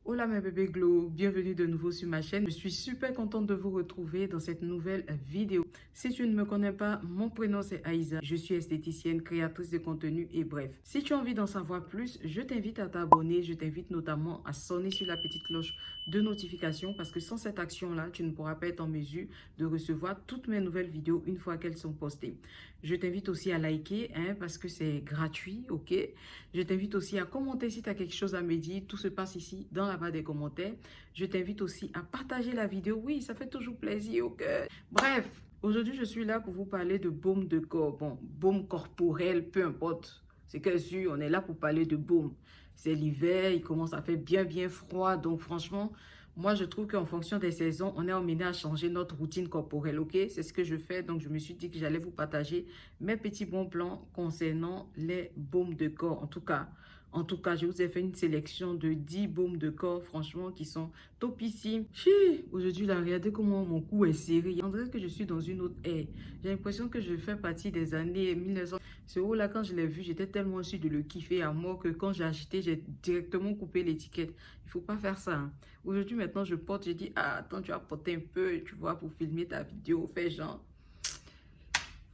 Hola mes bébés glow, bienvenue de nouveau sur ma chaîne. Je suis super contente de vous retrouver dans cette nouvelle vidéo. Si tu ne me connais pas, mon prénom c'est Aïza. Je suis esthéticienne, créatrice de contenu et bref. Si tu as envie d'en savoir plus, je t'invite à t'abonner. Je t'invite notamment à sonner sur la petite cloche de notification parce que sans cette action-là, tu ne pourras pas être en mesure de recevoir toutes mes nouvelles vidéos une fois qu'elles sont postées. Je t'invite aussi à liker parce que c'est gratuit, ok? Je t'invite aussi à commenter si tu as quelque chose à me dire. Tout se passe ici dans la barre des commentaires. Je t'invite aussi à partager la vidéo. Oui, ça fait toujours plaisir au cœur. Bref, aujourd'hui, je suis là pour vous parler de baume de corps. Bon, baume corporel, peu importe. C'est que sûr, on est là pour parler de baume. C'est l'hiver, il commence à faire bien froid. Donc franchement, moi, je trouve qu'en fonction des saisons, on est emmené à changer notre routine corporelle, ok? C'est ce que je fais. Donc, je me suis dit que j'allais vous partager mes petits bons plans concernant les baumes de corps. En tout cas, je vous ai fait une sélection de 10 baumes de corps, franchement, qui sont topissimes. Aujourd'hui, là, regardez comment mon cou est serré. On dirait que je suis dans une autre ère. J'ai l'impression que je fais partie des années 1900. Ce haut-là, quand je l'ai vu, j'étais tellement sûre de le kiffer à mort que quand j'ai acheté, j'ai directement coupé l'étiquette. Il ne faut pas faire ça, hein. Aujourd'hui, maintenant, je porte, je dis, ah, attends, tu vas porter un peu, tu vois, pour filmer ta vidéo, fais genre.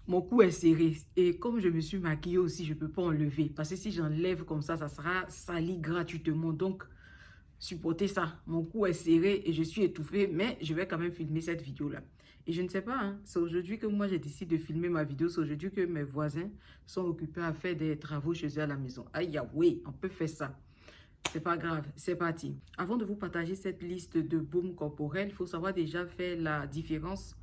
Mon cou est serré et comme je me suis maquillée aussi, je ne peux pas enlever. Parce que si j'enlève comme ça sera sali gratuitement. Donc, supportez ça. Mon cou est serré et je suis étouffée, mais je vais quand même filmer cette vidéo-là. Et je ne sais pas, hein, c'est aujourd'hui que moi j'ai décidé de filmer ma vidéo. C'est aujourd'hui que mes voisins sont occupés à faire des travaux chez eux à la maison. Aïe, oui, on peut faire ça. C'est pas grave, c'est parti. Avant de vous partager cette liste de baumes corporels, il faut savoir déjà faire la différence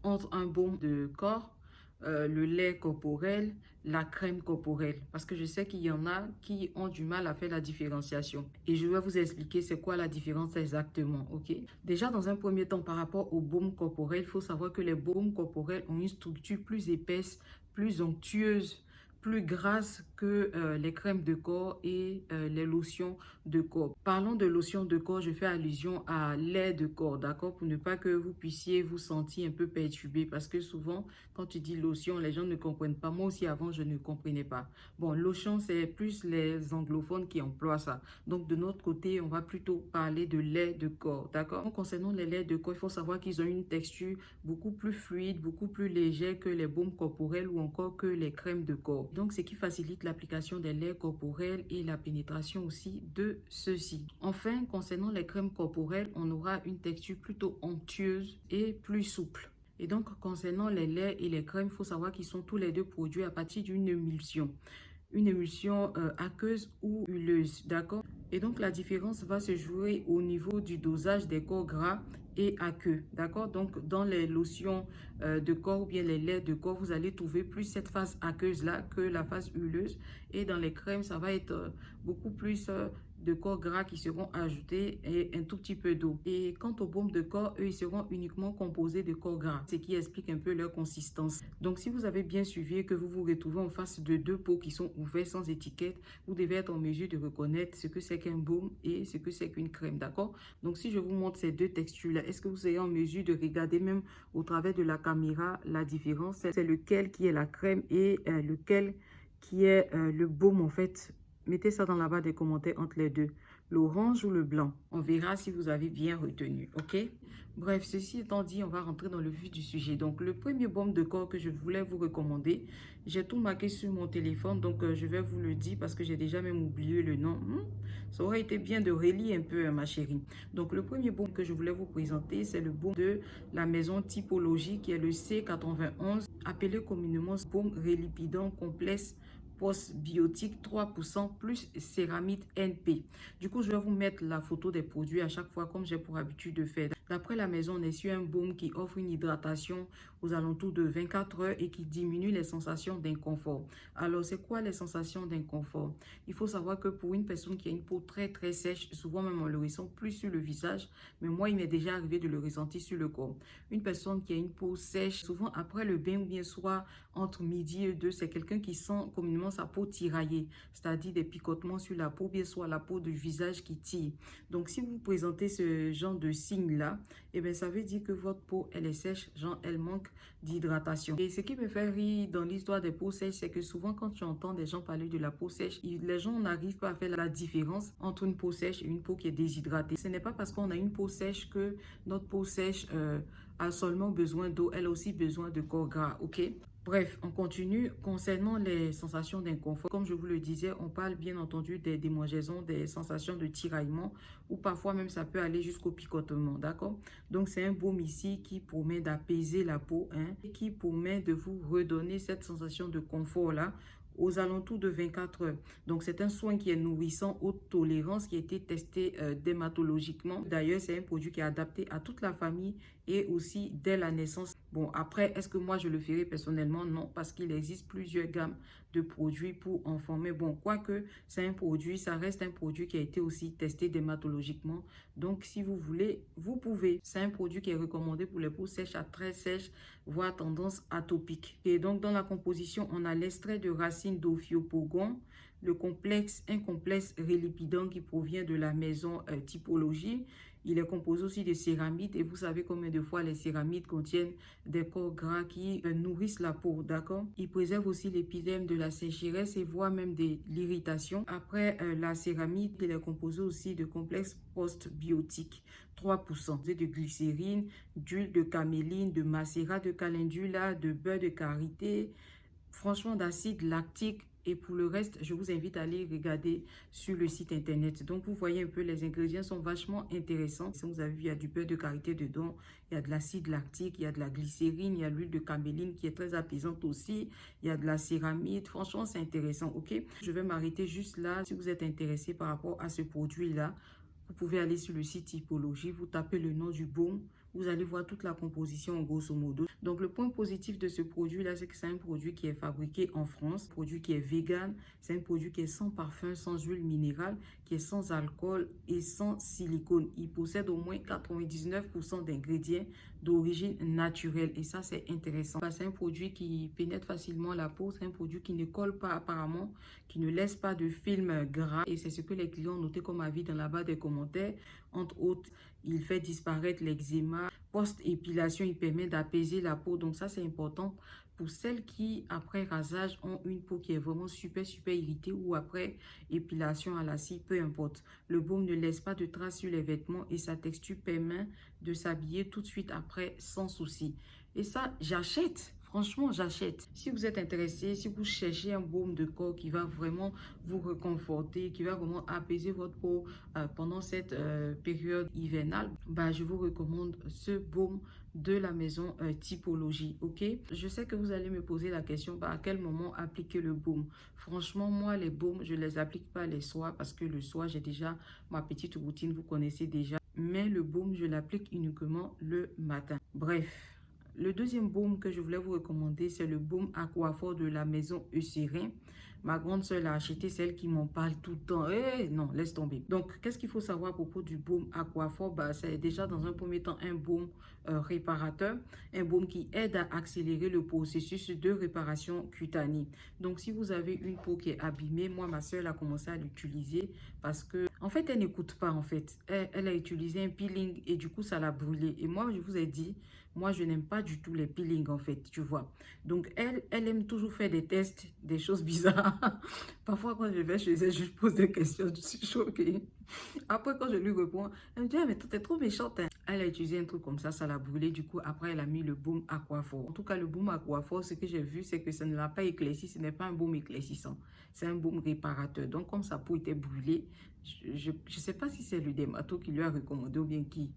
entre un baume de corps, le lait corporel, la crème corporelle. Parce que je sais qu'il y en a qui ont du mal à faire la différenciation. Et je vais vous expliquer c'est quoi la différence exactement, ok? Déjà, dans un premier temps, par rapport aux baumes corporels, il faut savoir que les baumes corporels ont une structure plus épaisse, plus onctueuse, plus grasse que les crèmes de corps et les lotions de corps. Parlons de lotion de corps, je fais allusion à lait de corps, d'accord? Pour ne pas que vous puissiez vous sentir un peu perturbé parce que souvent, quand tu dis lotion, les gens ne comprennent pas. Moi aussi, avant, je ne comprenais pas. Bon, lotion, c'est plus les anglophones qui emploient ça. Donc, de notre côté, on va plutôt parler de lait de corps, d'accord? Concernant les laits de corps, il faut savoir qu'ils ont une texture beaucoup plus fluide, beaucoup plus légère que les baumes corporels ou encore que les crèmes de corps. Donc, ce qui facilite l'application des laits corporels et la pénétration aussi de ceux-ci. Enfin, concernant les crèmes corporelles, on aura une texture plutôt onctueuse et plus souple. Et donc, concernant les laits et les crèmes, il faut savoir qu'ils sont tous les deux produits à partir d'une émulsion. Une émulsion aqueuse ou huileuse, d'accord? Et donc, la différence va se jouer au niveau du dosage des corps gras et aqueux, d'accord? Donc, dans les lotions de corps ou bien les laits de corps, vous allez trouver plus cette phase aqueuse-là que la phase huileuse. Et dans les crèmes, ça va être beaucoup plus de corps gras qui seront ajoutés et un tout petit peu d'eau. Et quant aux baumes de corps, eux, ils seront uniquement composés de corps gras, ce qui explique un peu leur consistance. Donc, si vous avez bien suivi et que vous vous retrouvez en face de deux pots qui sont ouverts sans étiquette, vous devez être en mesure de reconnaître ce que c'est qu'un baume et ce que c'est qu'une crème, d'accord? Donc, si je vous montre ces deux textures-là, est-ce que vous serez en mesure de regarder même au travers de la caméra la différence? C'est lequel qui est la crème et lequel qui est le baume en fait. Mettez ça dans la barre des commentaires entre les deux, l'orange ou le blanc. On verra si vous avez bien retenu, ok? Bref, ceci étant dit, on va rentrer dans le vif du sujet. Donc, le premier baume de corps que je voulais vous recommander, j'ai tout marqué sur mon téléphone, donc je vais vous le dire parce que j'ai déjà même oublié le nom. Ça aurait été bien de relire un peu, ma chérie. Donc, le premier baume que je voulais vous présenter, c'est le baume de la maison Typologie, qui est le C91, appelé communément baume relipidant complexe postbiotique 3% plus céramide NP. Du coup, je vais vous mettre la photo des produits à chaque fois comme j'ai pour habitude de faire. D'après la maison, on est sur un baume qui offre une hydratation aux alentours de 24 heures et qui diminue les sensations d'inconfort. Alors, c'est quoi les sensations d'inconfort? Il faut savoir que pour une personne qui a une peau très sèche, souvent même on le ressent plus sur le visage, mais moi, il m'est déjà arrivé de le ressentir sur le corps. Une personne qui a une peau sèche, souvent après le bain ou bien soit entre midi et deux, c'est quelqu'un qui sent communément sa peau tiraillée, c'est-à-dire des picotements sur la peau, bien soit la peau du visage qui tire. Donc, si vous présentez ce genre de signe-là, eh bien, ça veut dire que votre peau, elle est sèche, genre, elle manque d'hydratation. Et ce qui me fait rire dans l'histoire des peaux sèches, c'est que souvent quand tu entends des gens parler de la peau sèche, les gens n'arrivent pas à faire la différence entre une peau sèche et une peau qui est déshydratée. Ce n'est pas parce qu'on a une peau sèche que notre peau sèche a seulement besoin d'eau, elle a aussi besoin de corps gras, ok? Bref, on continue. Concernant les sensations d'inconfort, comme je vous le disais, on parle bien entendu des démangeaisons, des sensations de tiraillement ou parfois même ça peut aller jusqu'au picotement, d'accord? Donc c'est un baume ici qui promet d'apaiser la peau, hein, et qui promet de vous redonner cette sensation de confort-là aux alentours de 24 heures. Donc, c'est un soin qui est nourrissant, haute tolérance, qui a été testé dermatologiquement. D'ailleurs, c'est un produit qui est adapté à toute la famille et aussi dès la naissance. Bon, après, est-ce que moi, je le ferai personnellement? Non, parce qu'il existe plusieurs gammes de produits pour enfants. Mais bon, quoique c'est un produit, ça reste un produit qui a été aussi testé dermatologiquement. Donc, si vous voulez, vous pouvez. C'est un produit qui est recommandé pour les peaux sèches à très sèches, voire tendance atopique. Et donc, dans la composition, on a l'extrait de racines d'Ophiopogon, un complexe rélipidant qui provient de la maison Typologie. Il est composé aussi de céramides et vous savez combien de fois les céramides contiennent des corps gras qui nourrissent la peau, d'accord? Il préserve aussi l'épiderme de la sécheresse et voire même de l'irritation. Après la céramide, il est composé aussi de complexes postbiotiques, 3% de glycérine, d'huile de caméline, de macérat de calendula, de beurre de karité, franchement d'acide lactique. Et pour le reste, je vous invite à aller regarder sur le site internet. Donc, vous voyez un peu, les ingrédients sont vachement intéressants. Si vous avez vu, il y a du beurre de karité dedans, il y a de l'acide lactique, il y a de la glycérine, il y a l'huile de caméline qui est très apaisante aussi, il y a de la céramide. Franchement, c'est intéressant, ok? Je vais m'arrêter juste là. Si vous êtes intéressé par rapport à ce produit-là, vous pouvez aller sur le site Typologie, vous tapez le nom du baume, vous allez voir toute la composition en grosso modo. Donc le point positif de ce produit-là, c'est que c'est un produit qui est fabriqué en France, un produit qui est vegan, c'est un produit qui est sans parfum, sans huile minérale, qui est sans alcool et sans silicone. Il possède au moins 99% d'ingrédients d'origine naturelle et ça c'est intéressant. C'est un produit qui pénètre facilement la peau, c'est un produit qui ne colle pas apparemment, qui ne laisse pas de film gras et c'est ce que les clients ont noté comme avis dans la barre des commentaires. Entre autres, il fait disparaître l'eczéma. Post-épilation, il permet d'apaiser la peau. Donc ça, c'est important pour celles qui, après rasage, ont une peau qui est vraiment super irritée ou après épilation à la scie, peu importe. Le baume ne laisse pas de traces sur les vêtements et sa texture permet de s'habiller tout de suite après sans souci. Et ça, j'achète. Franchement, j'achète. Si vous êtes intéressé, si vous cherchez un baume de corps qui va vraiment vous réconforter, qui va vraiment apaiser votre peau pendant cette période hivernale, bah, je vous recommande ce baume de la maison Typologie, ok? Je sais que vous allez me poser la question, bah, à quel moment appliquer le baume? Franchement, moi, les baumes, je ne les applique pas les soirs parce que le soir, j'ai déjà ma petite routine, vous connaissez déjà. Mais le baume, je l'applique uniquement le matin. Bref. Le deuxième baume que je voulais vous recommander, c'est le baume Aquaphor de la maison Eucerin. Ma grande soeur l'a acheté, celle qui m'en parle tout le temps. Eh non, laisse tomber. Donc, qu'est-ce qu'il faut savoir à propos du baume Aquaphor? Bah, c'est déjà dans un premier temps un baume réparateur, un baume qui aide à accélérer le processus de réparation cutanée. Donc, si vous avez une peau qui est abîmée, moi, ma soeur a commencé à l'utiliser parce que, en fait, elle n'écoute pas, en fait. Elle a utilisé un peeling et du coup, ça l'a brûlé. Et moi, je vous ai dit, moi, je n'aime pas du tout les peelings, en fait, tu vois. Donc, elle aime toujours faire des tests, des choses bizarres. Parfois, quand je vais chez elle, je lui pose des questions, je suis choquée. Après, quand je lui réponds, elle me dit, ah, mais toi, t'es trop méchante, hein. Elle a utilisé un truc comme ça l'a brûlé. Du coup, après, elle a mis le baume Aquaphor. En tout cas, le baume Aquaphor, ce que j'ai vu, c'est que ça ne l'a pas éclairci. Ce n'est pas un baume éclaircissant. C'est un baume réparateur. Donc, comme sa peau était brûlée, je ne sais pas si c'est le dermato qui lui a recommandé ou bien qui.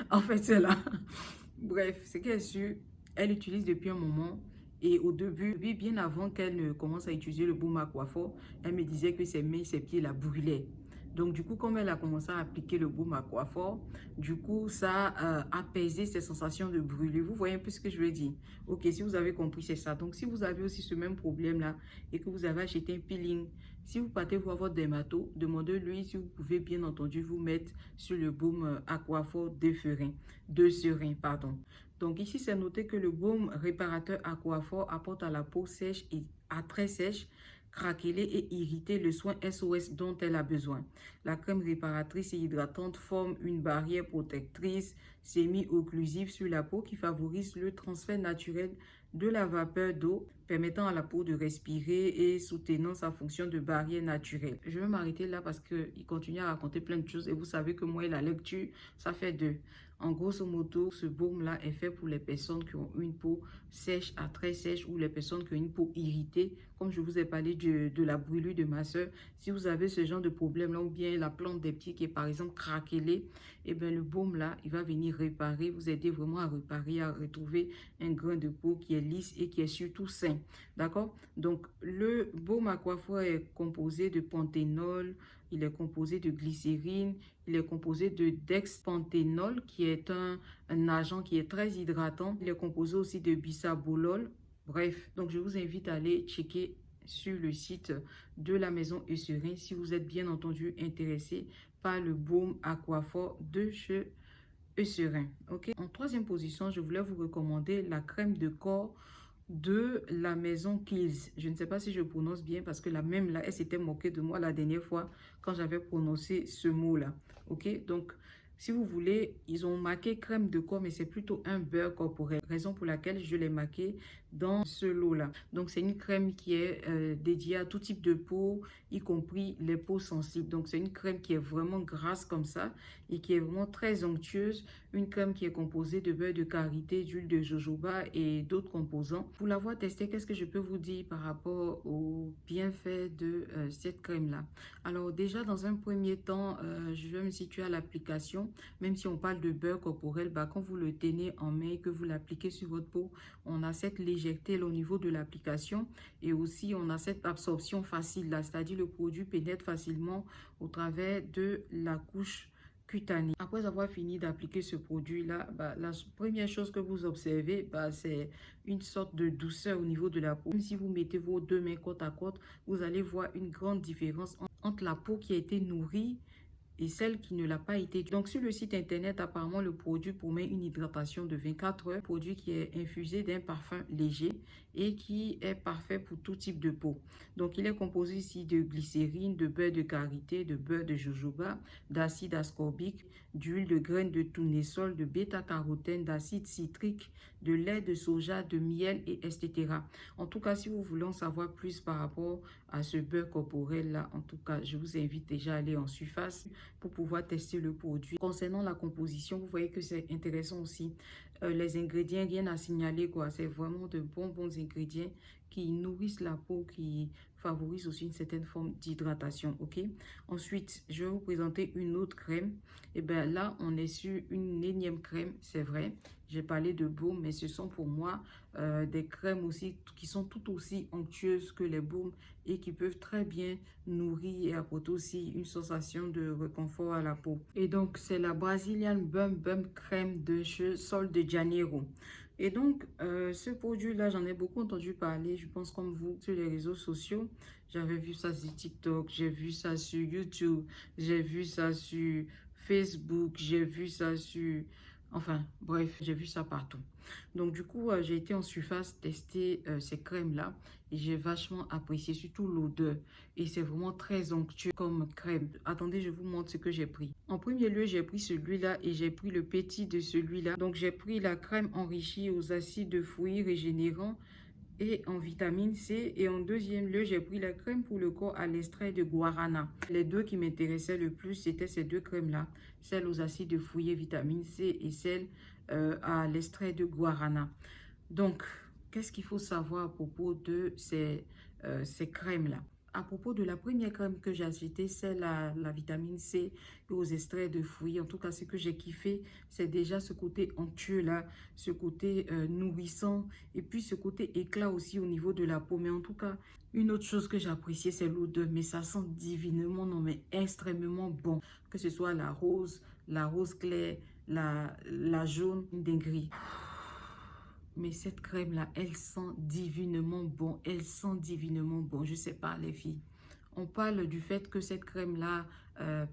En fait, c'est là. Bref, ce qu'elle a su, elle utilise depuis un moment. Et au début, bien avant qu'elle ne commence à utiliser le baume Aquaphor, elle me disait que ses mains, ses pieds la brûlaient. Donc, du coup, comme elle a commencé à appliquer le baume Aquaphor, du coup, ça a apaisé ses sensations de brûlure. Vous voyez un peu ce que je veux dire? Ok, si vous avez compris, c'est ça. Donc, si vous avez aussi ce même problème-là et que vous avez acheté un peeling, si vous partez voir votre dermato, demandez-lui si vous pouvez bien entendu vous mettre sur le baume Aquaphor de Serin, pardon. Donc, ici, c'est noté que le baume réparateur Aquaphor apporte à la peau sèche et à très sèche craqueler et irriter le soin SOS dont elle a besoin. La crème réparatrice et hydratante forme une barrière protectrice semi-occlusive sur la peau qui favorise le transfert naturel de la vapeur d'eau, permettant à la peau de respirer et soutenant sa fonction de barrière naturelle. Je vais m'arrêter là parce qu'il continue à raconter plein de choses et vous savez que moi et la lecture, ça fait deux. En grosso modo, ce baume-là est fait pour les personnes qui ont une peau sèche à très sèche ou les personnes qui ont une peau irritée. Comme je vous ai parlé de la brûlure de ma soeur, si vous avez ce genre de problème-là ou bien la plante des pieds qui est par exemple craquelée, eh bien le baume-là, il va venir réparer, vous aider vraiment à réparer, à retrouver un grain de peau qui est lisse et qui est surtout sain. D'accord? Donc, le baume Aquaphor est composé de panthénol, il est composé de glycérine, il est composé de dexpanthénol qui est un agent qui est très hydratant. Il est composé aussi de bisabolol. Bref, donc je vous invite à aller checker sur le site de la maison Eucerin si vous êtes bien entendu intéressé par le baume Aquaphor de chez Eucerin. Ok. En troisième position, je voulais vous recommander la crème de corps de la maison Kiehl's. Je ne sais pas si je prononce bien parce que la même là, elle s'était moquée de moi la dernière fois quand j'avais prononcé ce mot-là. Ok, donc si vous voulez, ils ont marqué crème de corps, mais c'est plutôt un beurre corporel. Raison pour laquelle je l'ai marqué dans ce lot-là. Donc, c'est une crème qui est dédiée à tout type de peau, y compris les peaux sensibles. Donc, c'est une crème qui est vraiment grasse comme ça et qui est vraiment très onctueuse. Une crème qui est composée de beurre de karité, d'huile de jojoba et d'autres composants. Pour l'avoir testée, qu'est-ce que je peux vous dire par rapport aux bienfaits de cette crème-là? Alors, déjà, dans un premier temps, je vais me situer à l'application. Même si on parle de beurre corporel, bah, quand vous le tenez en main et que vous l'appliquez sur votre peau, on a cette légèreté là, au niveau de l'application et aussi on a cette absorption facile là, c'est-à-dire le produit pénètre facilement au travers de la couche cutanée. Après avoir fini d'appliquer ce produit-là, bah, la première chose que vous observez, bah, c'est une sorte de douceur au niveau de la peau. Même si vous mettez vos deux mains côte à côte, vous allez voir une grande différence entre la peau qui a été nourrie et celle qui ne l'a pas été. Donc sur le site internet, apparemment le produit promet une hydratation de 24 heures, produit qui est infusé d'un parfum léger et qui est parfait pour tout type de peau. Donc il est composé ici de glycérine, de beurre de karité, de beurre de jojoba, d'acide ascorbique, d'huile de graines de tournesol, de bêta-carotène, d'acide citrique, de lait de soja, de miel et etc. En tout cas, si vous voulez en savoir plus par rapport à ce beurre corporel là, en tout cas, je vous invite déjà à aller en surface pour pouvoir tester le produit. Concernant la composition, vous voyez que c'est intéressant aussi. Les ingrédients, rien à signaler quoi. C'est vraiment de bons ingrédients qui nourrissent la peau, qui favorisent aussi une certaine forme d'hydratation. Ok. Ensuite, je vais vous présenter une autre crème. Et bien là, on est sur une énième crème, c'est vrai. J'ai parlé de baume, mais ce sont pour moi des crèmes aussi qui sont tout aussi onctueuses que les baumes et qui peuvent très bien nourrir et apporter aussi une sensation de réconfort à la peau. Et donc, c'est la Brazilian Bum Bum crème de chez Sol de Janeiro. Et donc, ce produit-là, j'en ai beaucoup entendu parler, je pense comme vous, sur les réseaux sociaux. J'avais vu ça sur TikTok, j'ai vu ça sur YouTube, j'ai vu ça sur Facebook, j'ai vu ça sur... Enfin, bref, j'ai vu ça partout. Donc, du coup, j'ai été en surface tester ces crèmes-là et j'ai vachement apprécié, surtout l'odeur. Et c'est vraiment très onctueux comme crème. Attendez, je vous montre ce que j'ai pris. En premier lieu, j'ai pris celui-là et j'ai pris le petit de celui-là. Donc, j'ai pris la crème enrichie aux acides de fruits régénérants et en vitamine C. Et en deuxième lieu, j'ai pris la crème pour le corps à l'extrait de guarana. Les deux qui m'intéressaient le plus, c'était ces deux crèmes-là. Celle aux acides de fruits et vitamine C et celle à l'extrait de guarana. Donc, qu'est-ce qu'il faut savoir à propos de ces crèmes-là? À propos de la première crème que j'ai achetée, c'est la vitamine C et aux extraits de fruits. En tout cas, ce que j'ai kiffé, c'est déjà ce côté onctueux là, ce côté nourrissant et puis ce côté éclat aussi au niveau de la peau. Mais en tout cas, une autre chose que j'ai appréciée, c'est l'odeur. Mais ça sent divinement, non mais extrêmement bon. Que ce soit la rose claire, la jaune, une dinguerie. Mais cette crème-là, elle sent divinement bon. Elle sent divinement bon. Je sais pas, les filles. On parle du fait que cette crème-là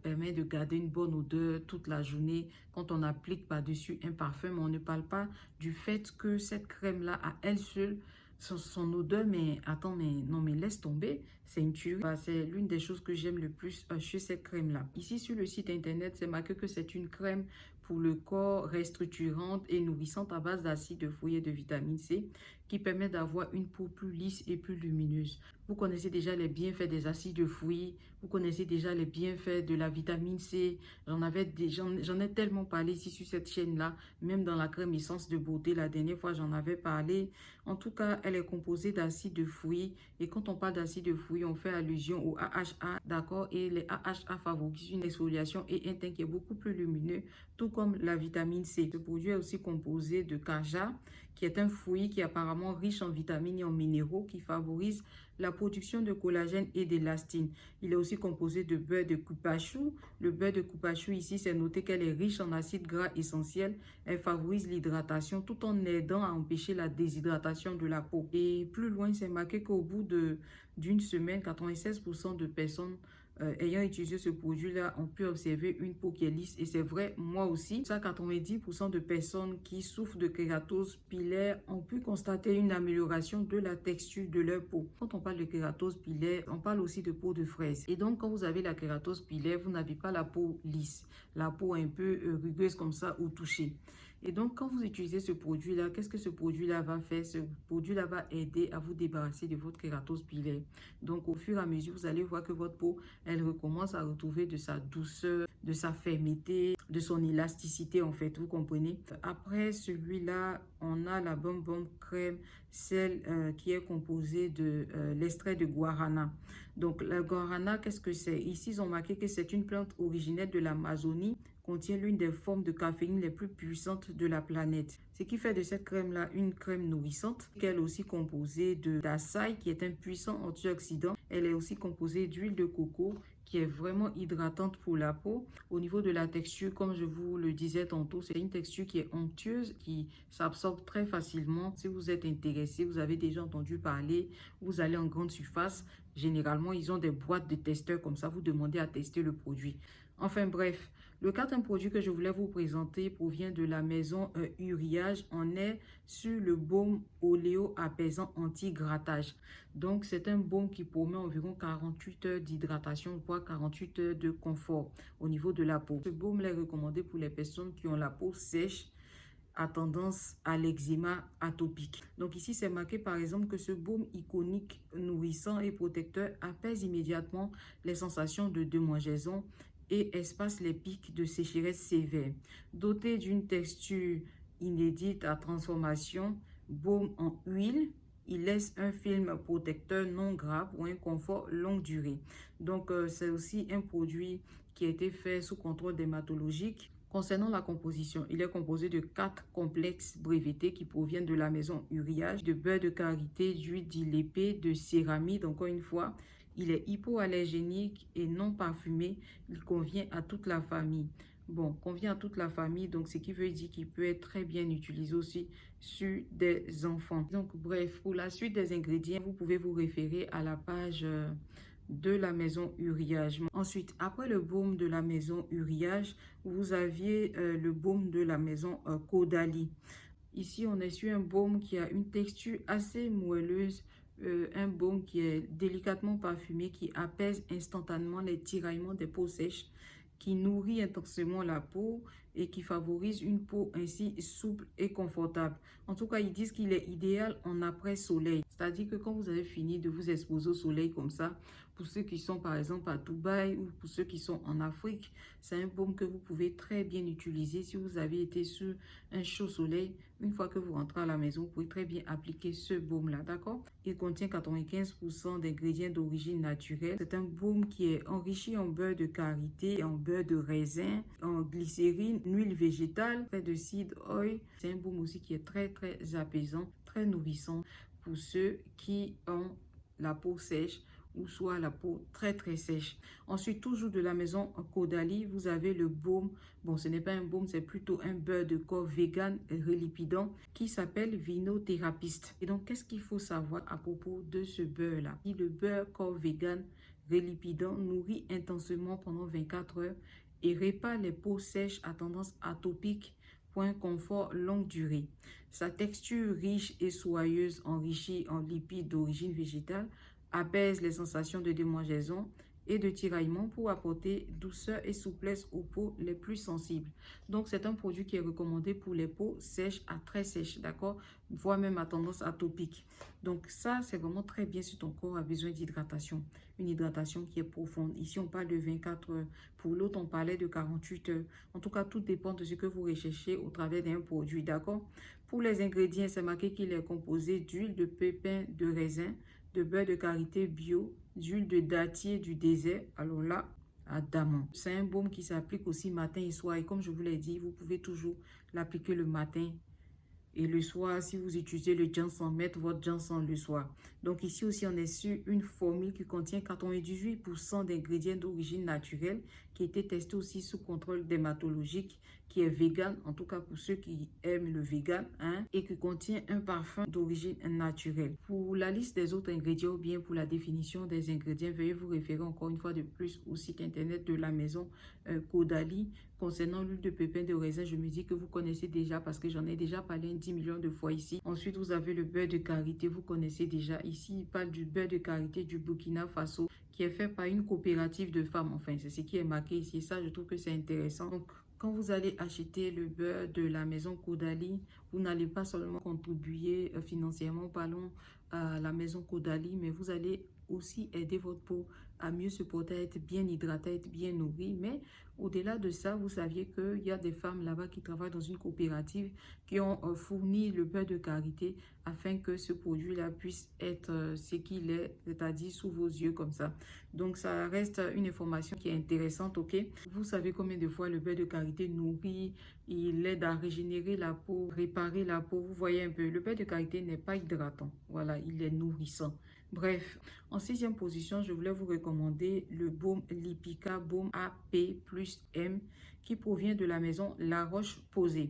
permet de garder une bonne odeur toute la journée quand on applique par-dessus un parfum. Mais on ne parle pas du fait que cette crème-là, à elle seule, son odeur, mais attends, mais non, mais laisse tomber, c'est une tuerie. Bah, c'est l'une des choses que j'aime le plus chez cette crème-là. Ici, sur le site internet, c'est marqué que c'est une crème pour le corps restructurante et nourrissante à base d'acide de fruits et de vitamine C qui permet d'avoir une peau plus lisse et plus lumineuse. Vous connaissez déjà les bienfaits des acides de fruits, vous connaissez déjà les bienfaits de la vitamine C. J'en ai tellement parlé ici sur cette chaîne-là, même dans la crème essence de beauté. La dernière fois, j'en avais parlé. En tout cas, elle est composée d'acides de fruits. Et quand on parle d'acides de fruits, on fait allusion au AHA, d'accord? Et les AHA favorisent une exfoliation et un teint qui est beaucoup plus lumineux, tout comme la vitamine C. Ce produit est aussi composé de kaja, qui est un fruit qui est apparemment riche en vitamines et en minéraux, qui favorise la production de collagène et d'élastine. Il est aussi composé de beurre de cupachou. Le beurre de cupachou, ici, c'est noté qu'elle est riche en acides gras essentiels. Elle favorise l'hydratation tout en aidant à empêcher la déshydratation de la peau. Et plus loin, c'est marqué qu'au bout d'une semaine, 96% de personnes ayant utilisé ce produit-là ont pu observer une peau qui est lisse. Et c'est vrai, moi aussi. Ça, 90% de personnes qui souffrent de kératose pilaire ont pu constater une amélioration de la texture de leur peau. Quand on parle de kératose pilaire, on parle aussi de peau de fraise. Et donc, quand vous avez la kératose pilaire, vous n'avez pas la peau lisse, la peau un peu rugueuse comme ça ou touchée. Et donc, quand vous utilisez ce produit-là, qu'est-ce que ce produit-là va faire? Ce produit-là va aider à vous débarrasser de votre kératose pilaire. Donc, au fur et à mesure, vous allez voir que votre peau, elle recommence à retrouver de sa douceur, de sa fermeté, de son élasticité, en fait, vous comprenez? Après celui-là, on a la Bum Bum crème, celle qui est composée de l'extrait de guarana. Donc, la guarana, qu'est-ce que c'est? Ici, ils ont marqué que c'est une plante originaire de l'Amazonie, contient l'une des formes de caféine les plus puissantes de la planète. Ce qui fait de cette crème-là une crème nourrissante, qu'elle est aussi composée d'açaï, qui est un puissant antioxydant. Elle est aussi composée d'huile de coco, qui est vraiment hydratante pour la peau. Au niveau de la texture, comme je vous le disais tantôt, c'est une texture qui est onctueuse, qui s'absorbe très facilement. Si vous êtes intéressé, vous avez déjà entendu parler, vous allez en grande surface. Généralement, ils ont des boîtes de testeurs comme ça, vous demandez à tester le produit. Enfin bref, le quatrième produit que je voulais vous présenter provient de la maison Uriage. On est sur le baume oléo apaisant anti-grattage. Donc, c'est un baume qui promet environ 48 heures d'hydratation, voire 48 heures de confort au niveau de la peau. Ce baume est recommandé pour les personnes qui ont la peau sèche, à tendance à l'eczéma atopique. Donc ici, c'est marqué par exemple que ce baume iconique, nourrissant et protecteur apaise immédiatement les sensations de démangeaison et espace les pics de sécheresse sévère. Doté d'une texture inédite à transformation, baume en huile, il laisse un film protecteur non gras pour un confort longue durée. Donc, c'est aussi un produit qui a été fait sous contrôle dermatologique. Concernant la composition, il est composé de 4 complexes brevetés qui proviennent de la maison Uriage, de beurre de karité, d'huile d'ilépée, de céramide. Encore une fois, il est hypoallergénique et non parfumé. Il convient à toute la famille. Bon, convient à toute la famille, donc ce qui veut dire qu'il peut être très bien utilisé aussi sur des enfants. Donc bref, pour la suite des ingrédients, vous pouvez vous référer à la page de la maison Uriage. Ensuite, après le baume de la maison Uriage, vous aviez le baume de la maison Caudalie. Ici, on est sur un baume qui a une texture assez moelleuse, un baume qui est délicatement parfumé, qui apaise instantanément les tiraillements des peaux sèches, qui nourrit intensément la peau et qui favorise une peau ainsi souple et confortable. En tout cas, ils disent qu'il est idéal en après-soleil. C'est-à-dire que quand vous avez fini de vous exposer au soleil comme ça, pour ceux qui sont par exemple à Dubaï ou pour ceux qui sont en Afrique, c'est un baume que vous pouvez très bien utiliser si vous avez été sur un chaud soleil. Une fois que vous rentrez à la maison, vous pouvez très bien appliquer ce baume-là, d'accord? Il contient 95% d'ingrédients d'origine naturelle. C'est un baume qui est enrichi en beurre de karité, en beurre de raisin, en glycérine, huile végétale, fait de seed oil. C'est un baume aussi qui est très apaisant, très nourrissant pour ceux qui ont la peau sèche ou soit la peau très sèche. Ensuite, toujours de la maison Caudalie, vous avez le baume. Bon, ce n'est pas un baume, c'est plutôt un beurre de corps vegan relipidant qui s'appelle Vinothérapiste. Et donc, qu'est-ce qu'il faut savoir à propos de ce beurre-là? Le beurre corps vegan relipidant nourrit intensément pendant 24 heures et répare les peaux sèches à tendance atopique pour un confort longue durée. Sa texture riche et soyeuse, enrichie en lipides d'origine végétale, apaise les sensations de démangeaison et de tiraillement pour apporter douceur et souplesse aux peaux les plus sensibles. Donc, c'est un produit qui est recommandé pour les peaux sèches à très sèches, d'accord? Voire même à tendance atopique. Donc, ça, c'est vraiment très bien si ton corps a besoin d'hydratation. Une hydratation qui est profonde. Ici, on parle de 24 heures. Pour l'autre, on parlait de 48 heures. En tout cas, tout dépend de ce que vous recherchez au travers d'un produit, d'accord? Pour les ingrédients, c'est marqué qu'il est composé d'huile de pépins de raisin, de beurre de karité bio, d'huile de dattier du désert, alors là, à d'amande. C'est un baume qui s'applique aussi matin et soir. Et comme je vous l'ai dit, vous pouvez toujours l'appliquer le matin et le soir, si vous utilisez le ginseng, mettre votre ginseng le soir. Donc ici aussi, on est sur une formule qui contient 98% d'ingrédients d'origine naturelle, qui a été testé aussi sous contrôle dermatologique, qui est vegan, en tout cas pour ceux qui aiment le vegan, hein, et qui contient un parfum d'origine naturelle. Pour la liste des autres ingrédients ou bien pour la définition des ingrédients, veuillez vous référer encore une fois de plus au site internet de la maison Caudalie. Concernant l'huile de pépins de raisin, je me dis que vous connaissez déjà parce que j'en ai déjà parlé 10 millions de fois ici. Ensuite, vous avez le beurre de karité, vous connaissez déjà. Ici, il parle du beurre de karité du Burkina Faso qui est fait par une coopérative de femmes. Enfin, c'est ce qui est marqué ici. Et ça, je trouve que c'est intéressant. Donc, quand vous allez acheter le beurre de la maison Caudalie, vous n'allez pas seulement contribuer financièrement, parlons, à la maison Caudalie, mais vous allez aussi aider votre peau à mieux se porter, à être bien hydratée, à être bien nourrie. Mais au-delà de ça, vous saviez qu'il y a des femmes là-bas qui travaillent dans une coopérative qui ont fourni le beurre de karité afin que ce produit-là puisse être ce qu'il est, c'est-à-dire sous vos yeux comme ça. Donc, ça reste une information qui est intéressante, ok? Vous savez combien de fois le beurre de karité nourrit, il aide à régénérer la peau, réparer la peau. Vous voyez un peu, le beurre de karité n'est pas hydratant. Voilà, il est nourrissant. Bref, en 6e position, je voulais vous recommander le baume Lipika Baume AP plus M qui provient de la maison La Roche-Posay.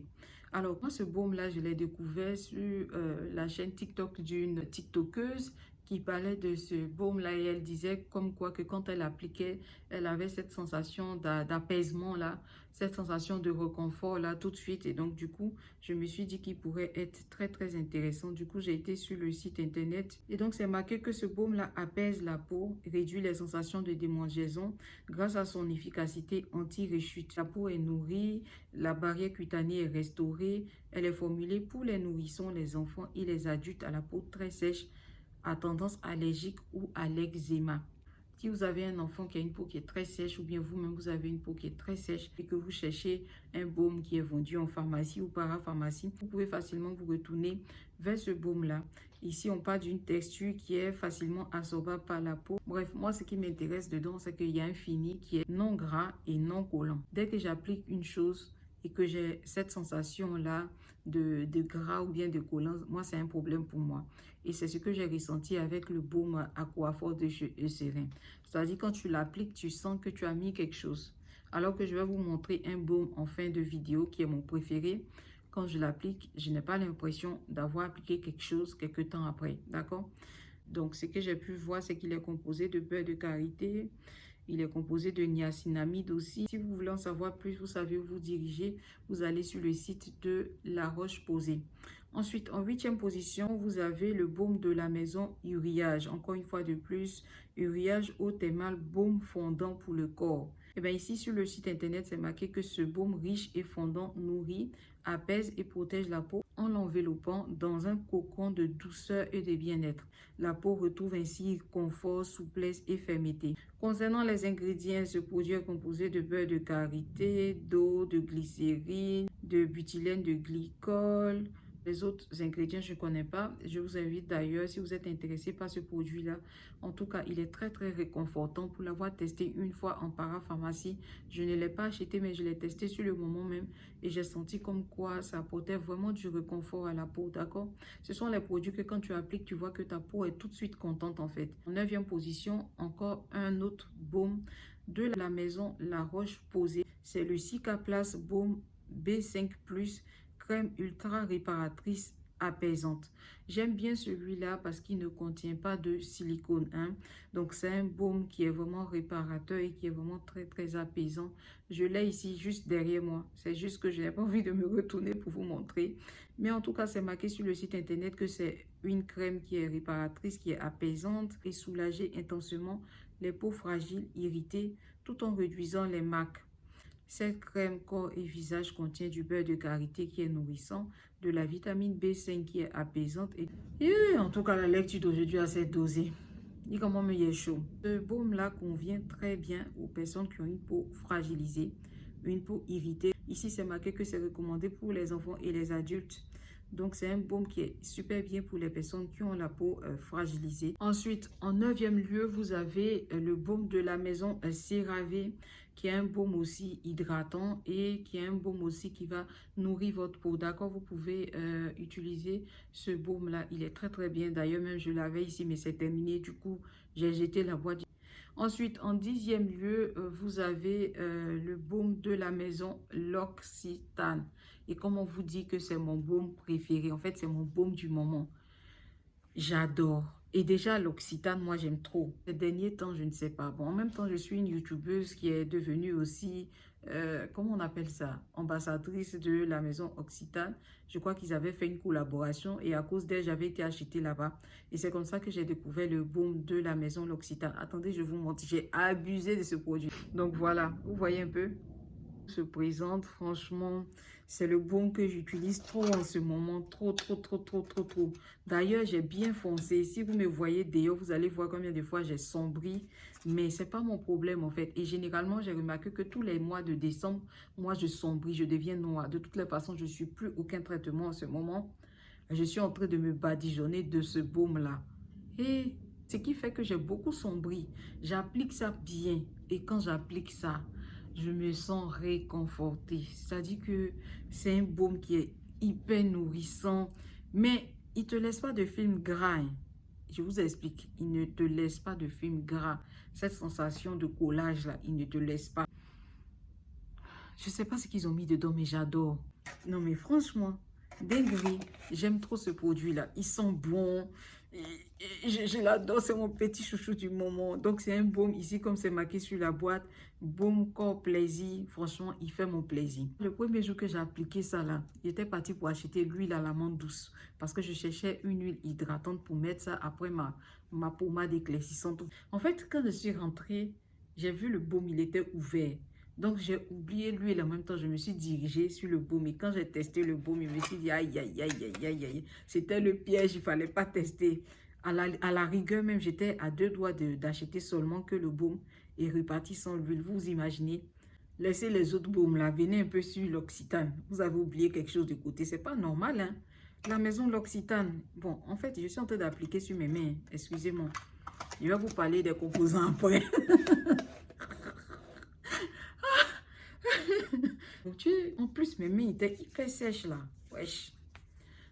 Alors, moi, ce baume-là, je l'ai découvert sur la chaîne TikTok d'une TikTokeuse qui parlait de ce baume-là et elle disait comme quoi que quand elle appliquait, elle avait cette sensation d'apaisement-là, cette sensation de réconfort-là tout de suite. Et donc, du coup, je me suis dit qu'il pourrait être très, très intéressant. Du coup, j'ai été sur le site internet et donc, c'est marqué que ce baume-là apaise la peau, réduit les sensations de démangeaison grâce à son efficacité anti-rechute. La peau est nourrie, la barrière cutanée est restaurée. Elle est formulée pour les nourrissons, les enfants et les adultes à la peau très sèche, à tendance allergique ou à l'eczéma. Si vous avez un enfant qui a une peau qui est très sèche ou bien vous-même vous avez une peau qui est très sèche et que vous cherchez un baume qui est vendu en pharmacie ou parapharmacie, vous pouvez facilement vous retourner vers ce baume-là. Ici, on parle d'une texture qui est facilement absorbable par la peau. Bref, moi, ce qui m'intéresse dedans, c'est qu'il y a un fini qui est non gras et non collant. Dès que j'applique une chose et que j'ai cette sensation-là de gras ou bien de collant, moi, c'est un problème pour moi. Et c'est ce que j'ai ressenti avec le baume Aquaphor de chez Eucerin. C'est-à-dire, quand tu l'appliques, tu sens que tu as mis quelque chose. Alors que je vais vous montrer un baume en fin de vidéo qui est mon préféré. Quand je l'applique, je n'ai pas l'impression d'avoir appliqué quelque chose quelques temps après. D'accord? Donc, ce que j'ai pu voir, c'est qu'il est composé de beurre de karité. Il est composé de niacinamide aussi. Si vous voulez en savoir plus, vous savez où vous diriger. Vous allez sur le site de La Roche-Posay. Ensuite, en 8e position, vous avez le baume de la maison Uriage. Encore une fois de plus, Uriage eau thermale baume fondant pour le corps. Et bien ici, sur le site internet, c'est marqué que ce baume riche et fondant nourrit, apaise et protège la peau en l'enveloppant dans un cocon de douceur et de bien-être. La peau retrouve ainsi confort, souplesse et fermeté. Concernant les ingrédients, ce produit est composé de beurre de karité, d'eau, de glycérine, de butylène de glycol. Les autres ingrédients, je ne connais pas. Je vous invite d'ailleurs, si vous êtes intéressé par ce produit-là, en tout cas, il est très, très réconfortant. Pour l'avoir testé une fois en parapharmacie, je ne l'ai pas acheté, mais je l'ai testé sur le moment même et j'ai senti comme quoi ça apportait vraiment du réconfort à la peau, d'accord? Ce sont les produits que quand tu appliques, tu vois que ta peau est tout de suite contente en fait. En 9e position, encore un autre baume de la maison La Roche-Posay. C'est le Cicaplast Baume B5+, crème ultra réparatrice apaisante. J'aime bien celui-là parce qu'il ne contient pas de silicone, hein. Donc, c'est un baume qui est vraiment réparateur et qui est vraiment très, très apaisant. Je l'ai ici juste derrière moi. C'est juste que je n'ai pas envie de me retourner pour vous montrer. Mais en tout cas, c'est marqué sur le site internet que c'est une crème qui est réparatrice, qui est apaisante et soulager intensément les peaux fragiles, irritées, tout en réduisant les marques. Cette crème corps et visage contient du beurre de karité qui est nourrissant, de la vitamine B5 qui est apaisante et en tout cas la lecture d'aujourd'hui a assez dosée. Et comment me y chaud. Ce baume-là convient très bien aux personnes qui ont une peau fragilisée, une peau irritée. Ici, c'est marqué que c'est recommandé pour les enfants et les adultes. Donc, c'est un baume qui est super bien pour les personnes qui ont la peau fragilisée. Ensuite, en 9e lieu, vous avez le baume de la maison CeraVe, qui est un baume aussi hydratant et qui est un baume aussi qui va nourrir votre peau. D'accord, vous pouvez utiliser ce baume-là. Il est très, très bien. D'ailleurs, même je l'avais ici, mais c'est terminé. Du coup, j'ai jeté la boîte. Ensuite, en 10e lieu, vous avez le baume de la maison L'Occitane. Et comme on vous dit que c'est mon baume préféré, en fait, c'est mon baume du moment. J'adore. Et déjà, l'Occitane, moi, j'aime trop. Ces derniers temps, je ne sais pas. Bon, en même temps, je suis une youtubeuse qui est devenue aussi, comment on appelle ça? Ambassadrice de la maison Occitane. Je crois qu'ils avaient fait une collaboration et à cause d'elle, j'avais été achetée là-bas. Et c'est comme ça que j'ai découvert le baume de la maison L'Occitane. Attendez, je vous montre. J'ai abusé de ce produit. Donc voilà, vous voyez un peu? Se présente, franchement, c'est le baume que j'utilise trop en ce moment, trop. D'ailleurs, j'ai bien foncé. Si vous me voyez d'ailleurs, vous allez voir combien de fois j'ai sombri, mais c'est pas mon problème en fait. Et généralement, j'ai remarqué que tous les mois de décembre, moi je sombris, je deviens noire. De toutes les façons, je suis plus aucun traitement en ce moment. Je suis en train de me badigeonner de ce baume-là. Et ce qui fait que j'ai beaucoup sombri. J'applique ça bien. Et quand j'applique ça, je me sens réconfortée. C'est-à-dire que c'est un baume qui est hyper nourrissant, mais il ne te laisse pas de film gras, hein. Je vous explique, il ne te laisse pas de film gras. Cette sensation de collage là, il ne te laisse pas. Je ne sais pas ce qu'ils ont mis dedans, mais j'adore. Non, mais franchement, dinguerie, j'aime trop ce produit-là. Il sent bon. Je l'adore, c'est mon petit chouchou du moment. Donc, c'est un baume ici, comme c'est marqué sur la boîte. Baume corps plaisir. Franchement, il fait mon plaisir. Le premier jour que j'ai appliqué ça là, j'étais partie pour acheter l'huile à l'amande douce. Parce que je cherchais une huile hydratante pour mettre ça après ma pommade éclaircissante. En fait, quand je suis rentrée, j'ai vu le baume, il était ouvert. Donc, j'ai oublié l'huile en même temps. Je me suis dirigée sur le baume. Et quand j'ai testé le baume, je me suis dit, aïe, aïe, aïe, aïe, aïe, aïe. C'était le piège, il ne fallait pas tester. À la rigueur même, j'étais à 2 doigts d'acheter seulement que le baume est reparti sans l'huile. Vous imaginez? Laissez les autres baumes là. Venez un peu sur l'Occitane. Vous avez oublié quelque chose de côté. C'est pas normal, hein? La maison L'Occitane. Bon, en fait, je suis en train d'appliquer sur mes mains. Excusez-moi. Je vais vous parler des composants après. En plus, mes mains étaient hyper sèches là. Wesh.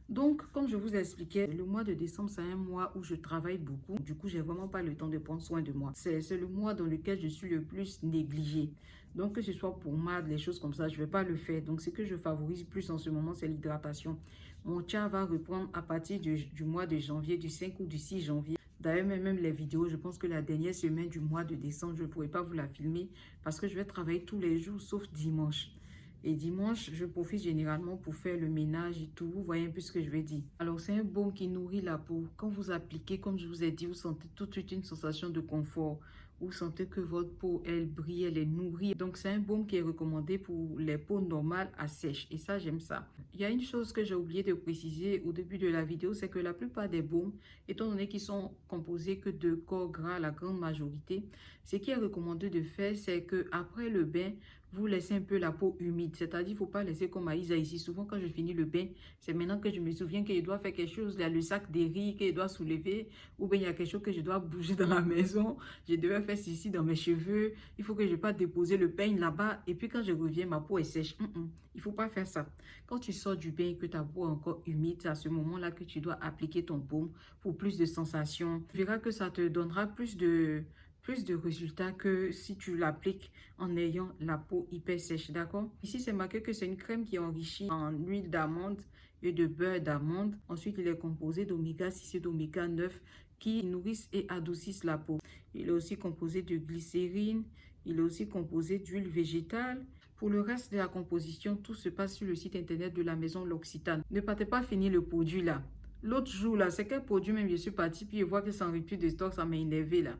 Donc, comme je vous expliquais, le mois de décembre, c'est un mois où je travaille beaucoup. Du coup, j'ai vraiment pas le temps de prendre soin de moi. C'est le mois dans lequel je suis le plus négligée. Donc, que ce soit pour moi, les choses comme ça, je vais pas le faire. Donc, ce que je favorise plus en ce moment, c'est l'hydratation. Mon tien va reprendre à partir du mois de janvier, du 5 ou du 6 janvier. D'ailleurs, même les vidéos, je pense que la dernière semaine du mois de décembre, je ne pourrai pas vous la filmer parce que je vais travailler tous les jours sauf dimanche. Et dimanche, je profite généralement pour faire le ménage et tout. Vous voyez un peu ce que je vais dire. Alors, c'est un baume qui nourrit la peau. Quand vous appliquez, comme je vous ai dit, vous sentez tout de suite une sensation de confort. Vous sentez que votre peau, elle brille, elle est nourrie. Donc, c'est un baume qui est recommandé pour les peaux normales à sèche. Et ça, j'aime ça. Il y a une chose que j'ai oublié de préciser au début de la vidéo, c'est que la plupart des baumes, étant donné qu'ils sont composés que de corps gras, la grande majorité, ce qui est recommandé de faire, c'est que après le bain, vous laissez un peu la peau humide. C'est-à-dire, il ne faut pas laisser comme Aïssa ici. Souvent, quand je finis le bain, c'est maintenant que je me souviens que je dois faire quelque chose. Il y a le sac des riz que je dois soulever. Ou bien il y a quelque chose que je dois bouger dans la maison. Je devais faire ceci dans mes cheveux. Il faut que je ne pas déposer le peigne là-bas. Et puis, quand je reviens, ma peau est sèche. Il ne faut pas faire ça. Quand tu sors du bain et que ta peau est encore humide, c'est à ce moment-là que tu dois appliquer ton baume pour plus de sensations. Tu verras que ça te donnera plus de plus de résultats que si tu l'appliques en ayant la peau hyper sèche, d'accord? Ici, c'est marqué que c'est une crème qui est enrichie en huile d'amande et de beurre d'amande. Ensuite, il est composé d'oméga 6 et d'oméga 9 qui nourrissent et adoucissent la peau. Il est aussi composé de glycérine, il est aussi composé d'huile végétale. Pour le reste de la composition, tout se passe sur le site internet de la maison L'Occitane. Ne partez pas finir le produit là. L'autre jour là, c'est quel produit même je suis partie puis je vois que c'est en rupture de stock, ça m'a énervé là.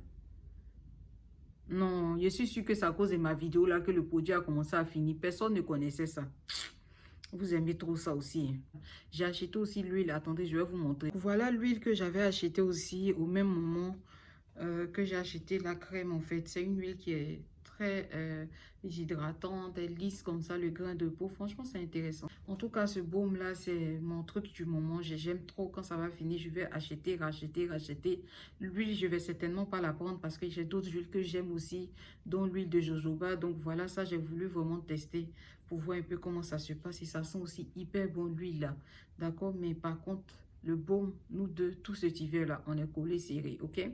Non, je suis sûre que c'est à cause de ma vidéo là que le produit a commencé à finir. Personne ne connaissait ça. Vous aimez trop ça aussi. J'ai acheté aussi l'huile. Attendez, je vais vous montrer. Voilà l'huile que j'avais acheté aussi au même moment que j'ai acheté la crème en fait. C'est une huile qui est très hydratante, elle lisse comme ça le grain de peau. Franchement, c'est intéressant. En tout cas, ce baume là, c'est mon truc du moment. J'aime trop. Quand ça va finir, je vais acheter, racheter. L'huile, je vais certainement pas la prendre parce que j'ai d'autres huiles que j'aime aussi, dont l'huile de jojoba. Donc voilà, ça j'ai voulu vraiment tester pour voir un peu comment ça se passe. Et ça sent aussi hyper bon l'huile là. D'accord? Mais par contre, le baume, nous deux, tout cet hiver là, on est collé serré, ok?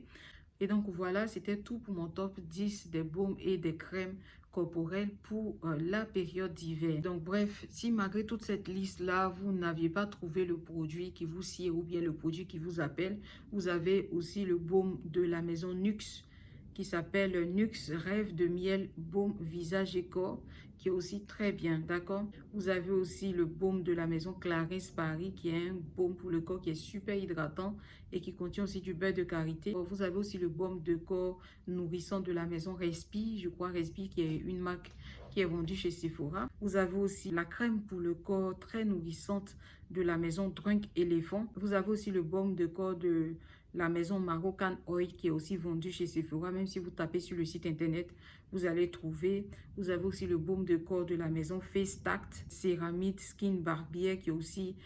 Et donc voilà, c'était tout pour mon top 10 des baumes et des crèmes corporelles pour la période d'hiver. Donc bref, si malgré toute cette liste-là, vous n'aviez pas trouvé le produit qui vous sied ou bien le produit qui vous appelle, vous avez aussi le baume de la maison Nuxe qui s'appelle Nuxe Rêve de Miel Baume Visage et Corps, qui est aussi très bien, d'accord? Vous avez aussi le baume de la maison Clarisse Paris, qui est un baume pour le corps qui est super hydratant et qui contient aussi du beurre de karité. Vous avez aussi le baume de corps nourrissant de la maison Respi, je crois Respi, qui est une marque qui est vendue chez Sephora. Vous avez aussi la crème pour le corps très nourrissante de la maison Drunk Elephant. Vous avez aussi le baume de corps de la maison Moroccan Oil qui est aussi vendue chez Sephora. Même si vous tapez sur le site internet, vous allez trouver. Vous avez aussi le baume de corps de la maison Face Tact Céramide Skin Barbier qui est aussi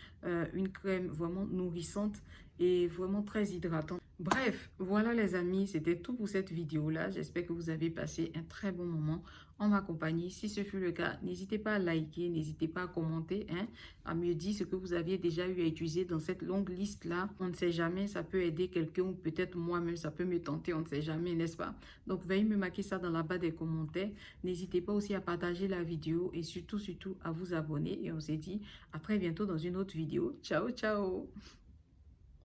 une crème vraiment nourrissante et vraiment très hydratante. Bref, voilà les amis, c'était tout pour cette vidéo-là. J'espère que vous avez passé un très bon moment en ma compagnie. Si ce fut le cas, n'hésitez pas à liker, n'hésitez pas à commenter, hein, à me dire ce que vous aviez déjà eu à utiliser dans cette longue liste-là. On ne sait jamais, ça peut aider quelqu'un ou peut-être moi-même, ça peut me tenter, on ne sait jamais, n'est-ce pas? Donc, veuillez me marquer ça dans la barre des commentaires. N'hésitez pas aussi à partager la vidéo et surtout à vous abonner. Et on se dit à très bientôt dans une autre vidéo. Ciao, ciao!